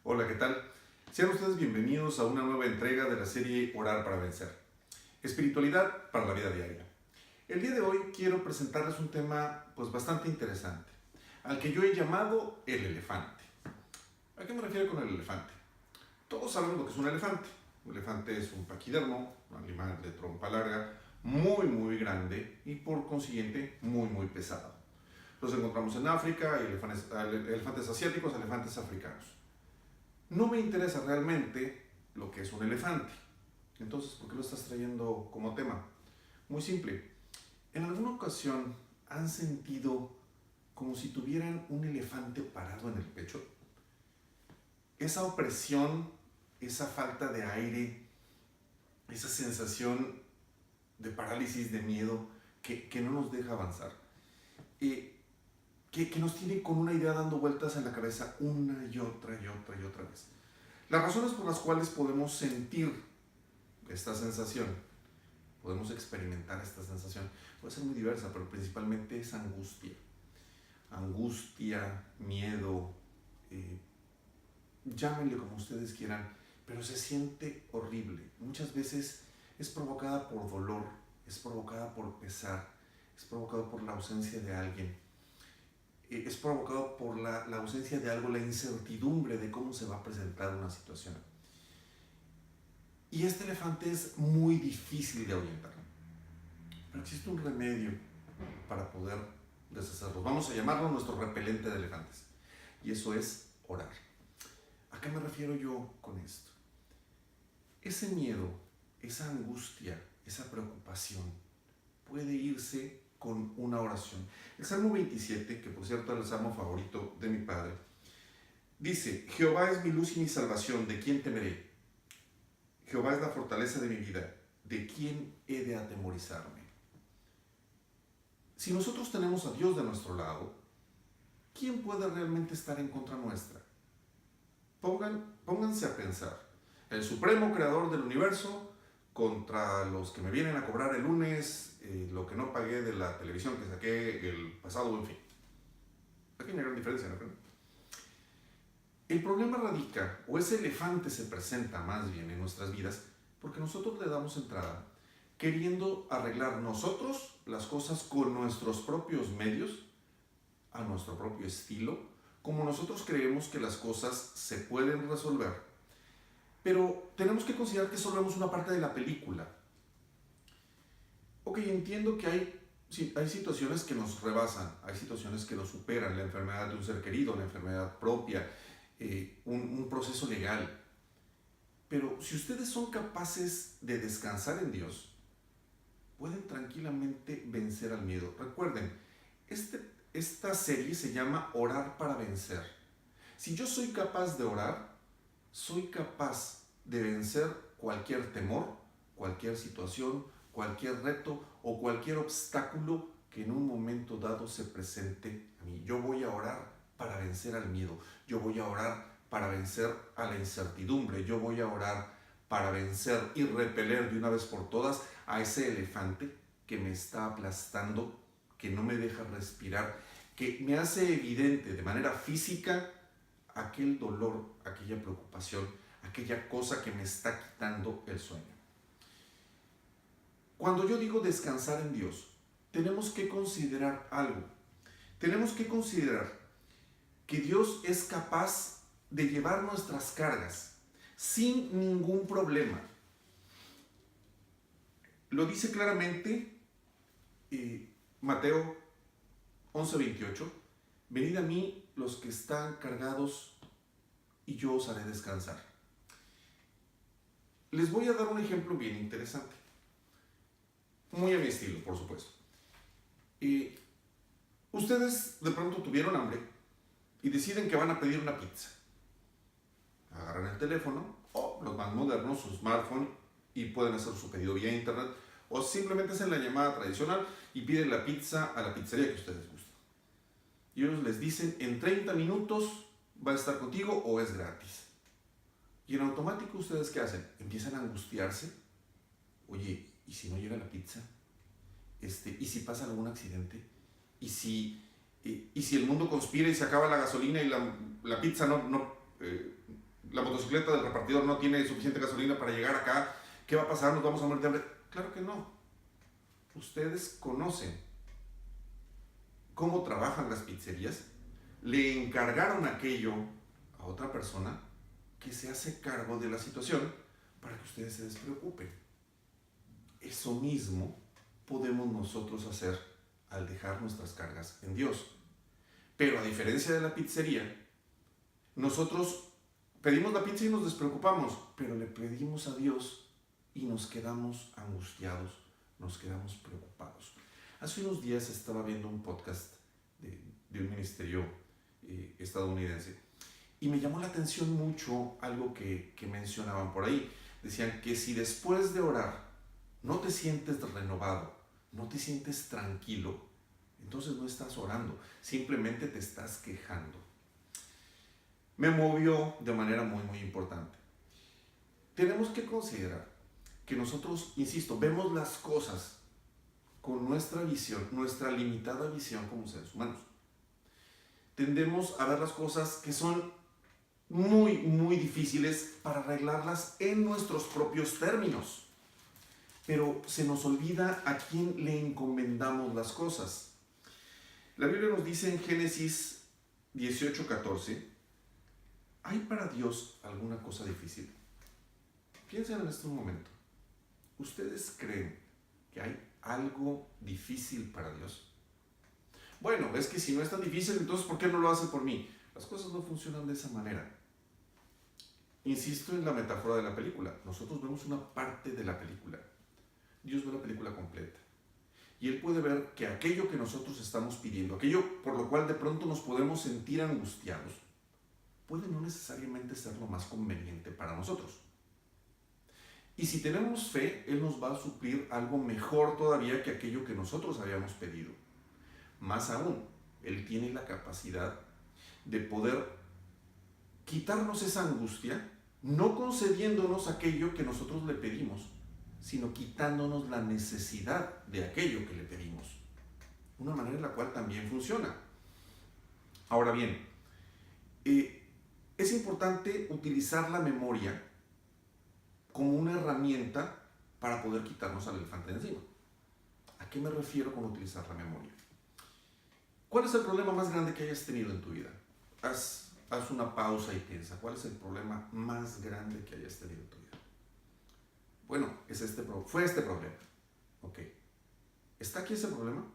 Hola, ¿qué tal? Sean ustedes bienvenidos a una nueva entrega de la serie Orar para Vencer. Espiritualidad para la vida diaria. El día de hoy quiero presentarles un tema bastante interesante, al que yo he llamado el elefante. ¿A qué me refiero con el elefante? Todos sabemos lo que es un elefante. Un elefante es un paquidermo, un animal de trompa larga, muy grande y por consiguiente muy pesado. Los encontramos en África, hay elefantes asiáticos, elefantes africanos. No me interesa realmente lo que es un elefante. Entonces, ¿por qué lo estás trayendo como tema? Muy simple. ¿En alguna ocasión han sentido como si tuvieran un elefante parado en el pecho? Esa opresión, esa falta de aire, esa sensación de parálisis, de miedo, que no nos deja avanzar. Que nos tiene con una idea dando vueltas en la cabeza una y otra vez. Las razones por las cuales podemos sentir esta sensación, podemos experimentar esta sensación, puede ser muy diversa, pero principalmente es angustia. Angustia, miedo, llámenle como ustedes quieran, pero se siente horrible. Muchas veces es provocada por dolor, es provocada por pesar, es provocado por la ausencia de alguien, es provocado por la ausencia de algo, la incertidumbre de cómo se va a presentar una situación. Y este elefante es muy difícil de ahuyentar. Pero existe un remedio para poder deshacerlo. Vamos a llamarlo nuestro repelente de elefantes. Y eso es orar. ¿A qué me refiero yo con esto? Ese miedo, esa angustia, esa preocupación puede irse con una oración. El Salmo 27, que por cierto es el salmo favorito de mi padre, dice: Jehová es mi luz y mi salvación, ¿de quién temeré? Jehová es la fortaleza de mi vida, ¿de quién he de atemorizarme? Si nosotros tenemos a Dios de nuestro lado, ¿quién puede realmente estar en contra nuestra? Pónganse a pensar. El supremo creador del universo contra los que me vienen a cobrar el lunes lo que no pagué de la televisión que saqué el pasado, en fin. Aquí hay una gran diferencia, ¿no creen? El problema radica, o ese elefante se presenta más bien en nuestras vidas, porque nosotros le damos entrada queriendo arreglar nosotros las cosas con nuestros propios medios, a nuestro propio estilo, como nosotros creemos que las cosas se pueden resolver. Pero tenemos que considerar que solo vemos una parte de la película. Ok, entiendo que hay situaciones que nos rebasan, hay situaciones que nos superan, la enfermedad de un ser querido, la enfermedad propia, un proceso legal. Pero si ustedes son capaces de descansar en Dios, pueden tranquilamente vencer al miedo. Recuerden, esta serie se llama Orar para Vencer. Si yo soy capaz de orar, soy capaz de vencer cualquier temor, cualquier situación, cualquier reto o cualquier obstáculo que en un momento dado se presente a mí. Yo voy a orar para vencer al miedo. Yo voy a orar para vencer a la incertidumbre. Yo voy a orar para vencer y repeler de una vez por todas a ese elefante que me está aplastando, que no me deja respirar, que me hace evidente de manera física aquel dolor, aquella preocupación, aquella cosa que me está quitando el sueño. Cuando yo digo descansar en Dios, tenemos que considerar algo. Tenemos que considerar que Dios es capaz de llevar nuestras cargas sin ningún problema. Lo dice claramente Mateo 11:28. Venid a mí los que están cargados y yo os haré descansar. Les voy a dar un ejemplo bien interesante. Muy a mi estilo, por supuesto. Ustedes de pronto tuvieron hambre y deciden que van a pedir una pizza. Agarran el teléfono o los más modernos, su smartphone, y pueden hacer su pedido vía internet, o simplemente hacen la llamada tradicional y piden la pizza a la pizzería que ustedes gusten. Y ellos les dicen: en 30 minutos va a estar contigo o es gratis. Y en automático, ¿ustedes qué hacen? Empiezan a angustiarse. Oye, ¿y si no llega la pizza? ¿Y si pasa algún accidente? ¿Y si el mundo conspira y se acaba la gasolina y la pizza no la motocicleta del repartidor no tiene suficiente gasolina para llegar acá, ¿qué va a pasar? ¿Nos vamos a morir de hambre? Claro que no. Ustedes conocen cómo trabajan las pizzerías, le encargaron aquello a otra persona que se hace cargo de la situación para que ustedes se despreocupen. Eso mismo podemos nosotros hacer al dejar nuestras cargas en Dios. Pero a diferencia de la pizzería, nosotros pedimos la pizza y nos despreocupamos, pero le pedimos a Dios y nos quedamos angustiados, nos quedamos preocupados. Hace unos días estaba viendo un podcast de un ministerio estadounidense y me llamó la atención mucho algo que mencionaban por ahí. Decían que si después de orar no te sientes renovado, no te sientes tranquilo, entonces no estás orando, simplemente te estás quejando. Me movió de manera muy, muy importante. Tenemos que considerar que nosotros, insisto, vemos las cosas con nuestra visión, nuestra limitada visión como seres humanos. Tendemos a ver las cosas que son muy, muy difíciles para arreglarlas en nuestros propios términos. Pero se nos olvida a quién le encomendamos las cosas. La Biblia nos dice en Génesis 18:14, ¿hay para Dios alguna cosa difícil? Piensen en este momento. ¿Ustedes creen que hay algo difícil para Dios? Bueno, es que si no es tan difícil, entonces ¿por qué no lo hace por mí? Las cosas no funcionan de esa manera. Insisto en la metáfora de la película. Nosotros vemos una parte de la película. Dios ve la película completa. Y Él puede ver que aquello que nosotros estamos pidiendo, aquello por lo cual de pronto nos podemos sentir angustiados, puede no necesariamente ser lo más conveniente para nosotros. Y si tenemos fe, Él nos va a suplir algo mejor todavía que aquello que nosotros habíamos pedido. Más aún, Él tiene la capacidad de poder quitarnos esa angustia, no concediéndonos aquello que nosotros le pedimos, sino quitándonos la necesidad de aquello que le pedimos. Una manera en la cual también funciona. Ahora bien, es importante utilizar la memoria como una herramienta para poder quitarnos al elefante de encima. ¿A qué me refiero con utilizar la memoria? ¿Cuál es el problema más grande que hayas tenido en tu vida? Haz una pausa y piensa, ¿cuál es el problema más grande que hayas tenido en tu vida? Bueno, fue este problema. Ok. ¿Está aquí ese problema?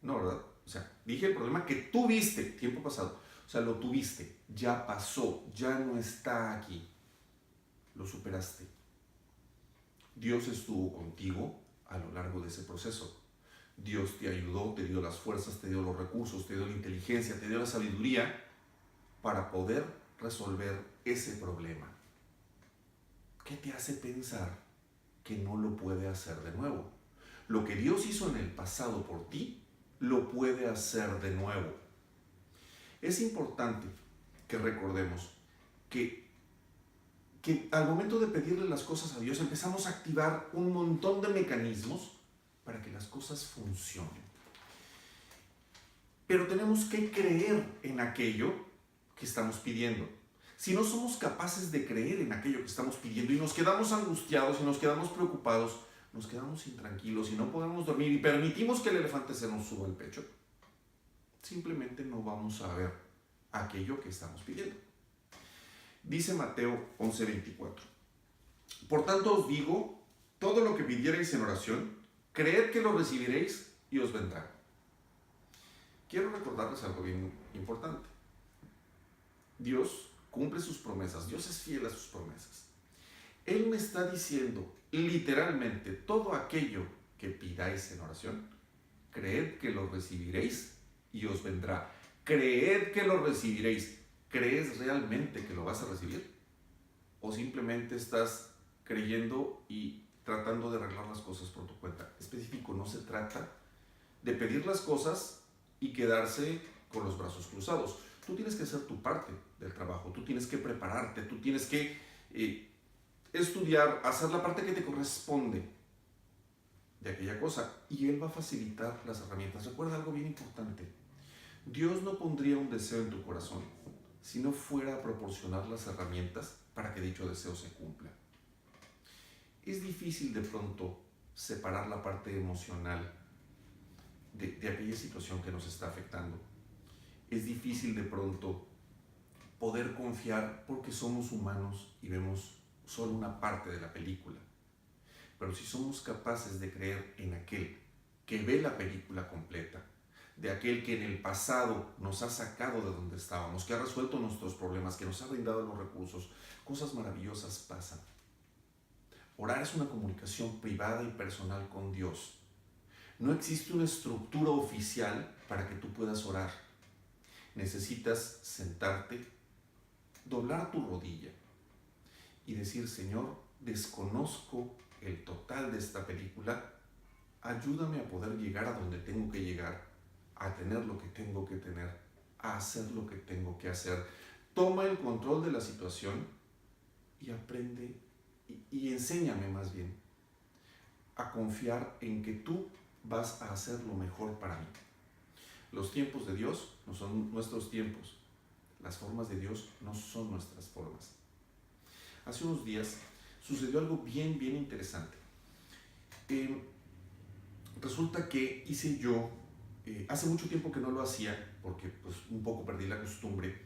No, ¿verdad? O sea, dije el problema que tuviste tiempo pasado. O sea, lo tuviste, ya pasó, ya no está aquí. Lo superaste. Dios estuvo contigo a lo largo de ese proceso. Dios te ayudó, te dio las fuerzas, te dio los recursos, te dio la inteligencia, te dio la sabiduría para poder resolver ese problema. ¿Qué te hace pensar que no lo puede hacer de nuevo? Lo que Dios hizo en el pasado por ti, lo puede hacer de nuevo. Es importante que recordemos que al momento de pedirle las cosas a Dios, empezamos a activar un montón de mecanismos para que las cosas funcionen. Pero tenemos que creer en aquello que estamos pidiendo. Si no somos capaces de creer en aquello que estamos pidiendo y nos quedamos angustiados y nos quedamos preocupados, nos quedamos intranquilos y no podemos dormir y permitimos que el elefante se nos suba al pecho, simplemente no vamos a ver aquello que estamos pidiendo. Dice Mateo 11:24. Por tanto os digo, todo lo que pidierais en oración, creed que lo recibiréis y os vendrá. Quiero recordarles algo bien importante. Dios cumple sus promesas, Dios es fiel a sus promesas. Él me está diciendo literalmente todo aquello que pidáis en oración, creed que lo recibiréis y os vendrá. Creed que lo recibiréis. ¿Crees realmente que lo vas a recibir? ¿O simplemente estás creyendo y tratando de arreglar las cosas por tu cuenta? Específico, no se trata de pedir las cosas y quedarse con los brazos cruzados. Tú tienes que hacer tu parte del trabajo, tú tienes que prepararte, tú tienes que estudiar, hacer la parte que te corresponde de aquella cosa y Él va a facilitar las herramientas. Recuerda algo bien importante. Dios no pondría un deseo en tu corazón si no fuera a proporcionar las herramientas para que dicho deseo se cumpla. Es difícil de pronto separar la parte emocional de aquella situación que nos está afectando. Es difícil de pronto poder confiar porque somos humanos y vemos solo una parte de la película. Pero si somos capaces de creer en aquel que ve la película completa, de aquel que en el pasado nos ha sacado de donde estábamos, que ha resuelto nuestros problemas, que nos ha brindado los recursos, cosas maravillosas pasan. Orar es una comunicación privada y personal con Dios. No existe una estructura oficial para que tú puedas orar. Necesitas sentarte, doblar tu rodilla y decir: Señor, desconozco el total de esta película, ayúdame a poder llegar a donde tengo que llegar, a tener lo que tengo que tener, a hacer lo que tengo que hacer. Toma el control de la situación y aprende y enséñame más bien a confiar en que tú vas a hacer lo mejor para mí. Los tiempos de Dios no son nuestros tiempos. Las formas de Dios no son nuestras formas. Hace unos días sucedió algo bien interesante. Resulta que hice yo, hace mucho tiempo que no lo hacía, porque pues un poco perdí la costumbre,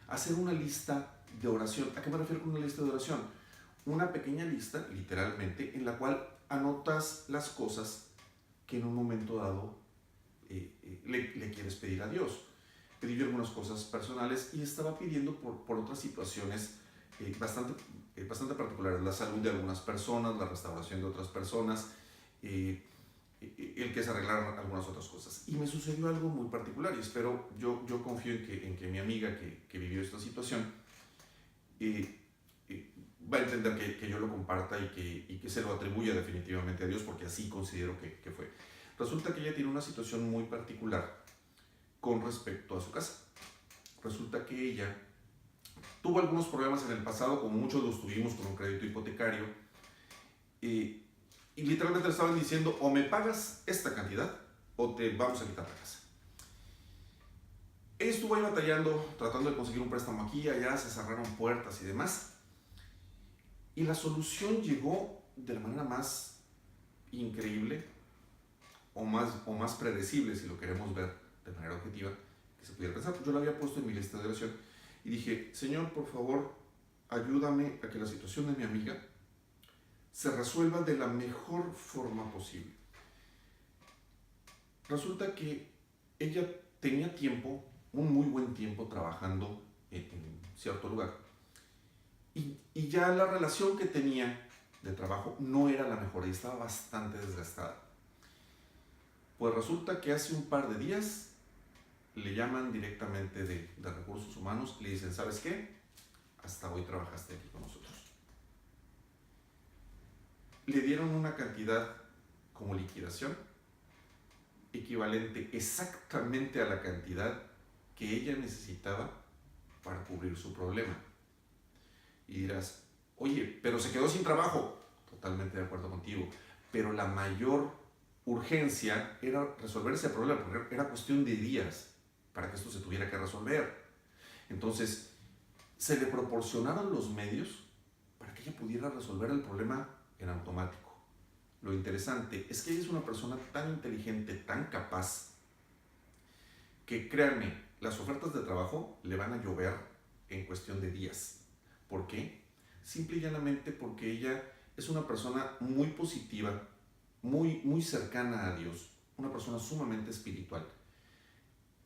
hacer una lista de oración. ¿A qué me refiero con una lista de oración? Una pequeña lista, literalmente, en la cual anotas las cosas que en un momento dado le quieres pedir a Dios. Pedí yo algunas cosas personales y estaba pidiendo por otras situaciones bastante particulares: la salud de algunas personas, la restauración de otras personas, el que se arreglaran algunas otras cosas. Y me sucedió algo muy particular, y espero, yo confío en que mi amiga que vivió esta situación va a entender que yo lo comparta y que se lo atribuya definitivamente a Dios, porque así considero que fue. Resulta que ella tiene una situación muy particular con respecto a su casa. Resulta que ella tuvo algunos problemas en el pasado, como muchos los tuvimos, con un crédito hipotecario, y literalmente le estaban diciendo: o me pagas esta cantidad o te vamos a quitar la casa. Ella estuvo ahí batallando, tratando de conseguir un préstamo aquí y allá, se cerraron puertas y demás, y la solución llegó de la manera más increíble o más predecible, si lo queremos ver de manera objetiva, que se pudiera pensar. Yo la había puesto en mi lista de oración y dije: Señor, por favor, ayúdame a que la situación de mi amiga se resuelva de la mejor forma posible. Resulta que ella tenía tiempo, un muy buen tiempo, trabajando en cierto lugar, y ya la relación que tenía de trabajo no era la mejor y estaba bastante desgastada. Pues resulta que hace un par de días le llaman directamente de Recursos Humanos, le dicen: ¿sabes qué? Hasta hoy trabajaste aquí con nosotros. Le dieron una cantidad como liquidación equivalente exactamente a la cantidad que ella necesitaba para cubrir su problema. Y dirás: oye, pero se quedó sin trabajo. Totalmente de acuerdo contigo, pero la mayor urgencia era resolver ese problema, porque era cuestión de días para que esto se tuviera que resolver. Entonces, se le proporcionaron los medios para que ella pudiera resolver el problema en automático. Lo interesante es que ella es una persona tan inteligente, tan capaz, que créanme, las ofertas de trabajo le van a llover en cuestión de días. ¿Por qué? Simple y llanamente porque ella es una persona muy positiva, muy cercana a Dios, una persona sumamente espiritual,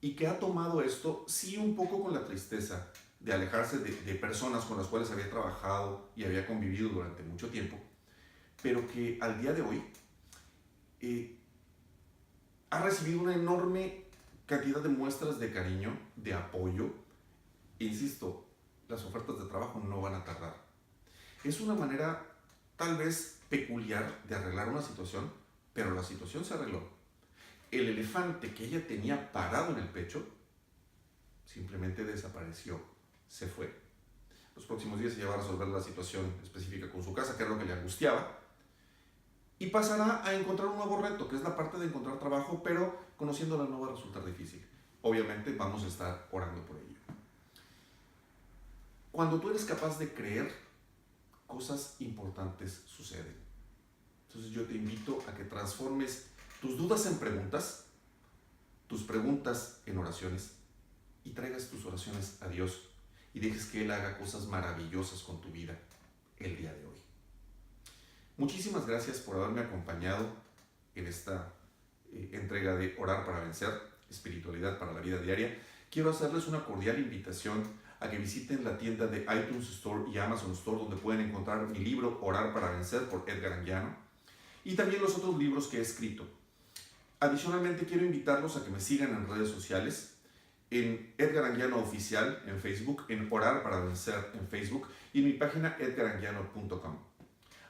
y que ha tomado esto, sí, un poco con la tristeza de alejarse de personas con las cuales había trabajado y había convivido durante mucho tiempo, pero que al día de hoy ha recibido una enorme cantidad de muestras de cariño, de apoyo. Insisto, las ofertas de trabajo no van a tardar. Es una manera tal vez peculiar de arreglar una situación, pero la situación se arregló. El elefante que ella tenía parado en el pecho simplemente desapareció, se fue. Los próximos días ella va a resolver la situación específica con su casa, que es lo que le angustiaba, y pasará a encontrar un nuevo reto, que es la parte de encontrar trabajo, pero conociéndola no va a resultar difícil. Obviamente vamos a estar orando por ello. Cuando tú eres capaz de creer, cosas importantes suceden. Entonces yo te invito a que transformes tus dudas en preguntas, tus preguntas en oraciones, y traigas tus oraciones a Dios y dejes que Él haga cosas maravillosas con tu vida el día de hoy. Muchísimas gracias por haberme acompañado en esta entrega de Orar para Vencer, espiritualidad para la vida diaria. Quiero hacerles una cordial invitación a que visiten la tienda de iTunes Store y Amazon Store, donde pueden encontrar mi libro Orar para Vencer por Edgar Anguiano y también los otros libros que he escrito. Adicionalmente, quiero invitarlos a que me sigan en redes sociales, en Edgar Anguiano Oficial en Facebook, en Orar para Vencer en Facebook y en mi página edgaranguiano.com.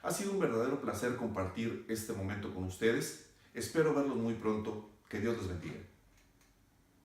Ha sido un verdadero placer compartir este momento con ustedes. Espero verlos muy pronto. Que Dios les bendiga.